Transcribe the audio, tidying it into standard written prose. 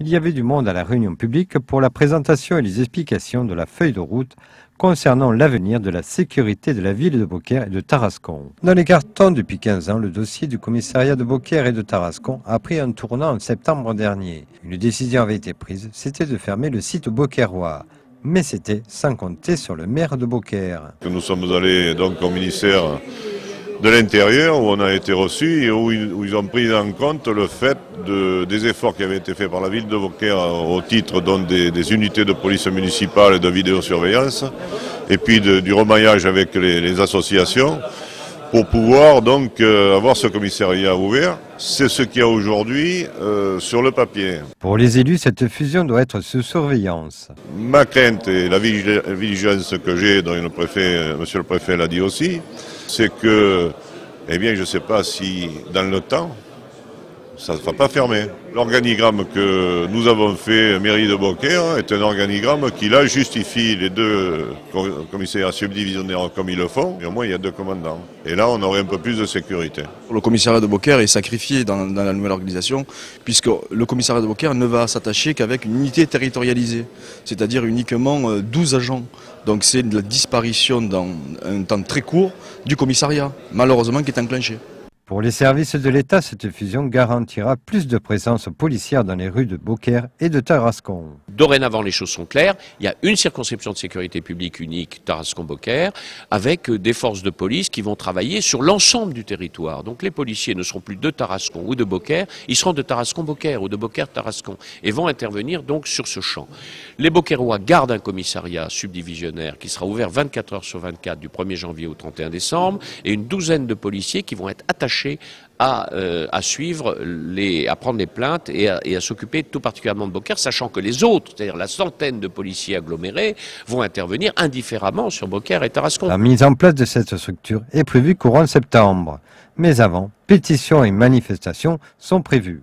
Il y avait du monde à la réunion publique pour la présentation et les explications de la feuille de route concernant l'avenir de la sécurité de la ville de Beaucaire et de Tarascon. Dans les cartons depuis 15 ans, le dossier du commissariat de Beaucaire et de Tarascon a pris un tournant en septembre dernier. Une décision avait été prise, c'était de fermer le site beaucairois. Mais c'était sans compter sur le maire de Beaucaire. Nous sommes allés donc au ministère de l'Intérieur où on a été reçus et où ils ont pris en compte le fait des efforts qui avaient été faits par la ville de Beaucaire au titre donc des unités de police municipale et de vidéosurveillance et puis du remaillage avec les associations pour pouvoir donc avoir ce commissariat ouvert. C'est ce qu'il y a aujourd'hui sur le papier. Pour les élus, cette fusion doit être sous surveillance. Ma crainte et la vigilance que j'ai, dont monsieur le préfet l'a dit aussi, c'est que, eh bien, je ne sais pas si dans le temps, ça ne va pas fermer. L'organigramme que nous avons fait, mairie de Beaucaire, est un organigramme qui là justifie les deux commissariats subdivisionnaires comme ils le font, et au moins il y a deux commandants. Et là on aurait un peu plus de sécurité. Le commissariat de Beaucaire est sacrifié dans la nouvelle organisation, puisque le commissariat de Beaucaire ne va s'attacher qu'avec une unité territorialisée, c'est-à-dire uniquement 12 agents. Donc c'est de la disparition dans un temps très court du commissariat, malheureusement qui est enclenché. Pour les services de l'État, cette fusion garantira plus de présence policière dans les rues de Beaucaire et de Tarascon. Dorénavant, les choses sont claires. Il y a une circonscription de sécurité publique unique, Tarascon-Beaucaire, avec des forces de police qui vont travailler sur l'ensemble du territoire. Donc les policiers ne seront plus de Tarascon ou de Beaucaire, ils seront de Tarascon-Beaucaire ou de Beaucaire-Tarascon et vont intervenir donc sur ce champ. Les Beaucairois gardent un commissariat subdivisionnaire qui sera ouvert 24 heures sur 24 du 1er janvier au 31 décembre et une douzaine de policiers qui vont être attachés à suivre, à prendre les plaintes et à s'occuper tout particulièrement de Beaucaire, sachant que les autres, c'est-à-dire la centaine de policiers agglomérés, vont intervenir indifféremment sur Beaucaire et Tarascon. La mise en place de cette structure est prévue courant septembre. Mais avant, pétitions et manifestations sont prévues.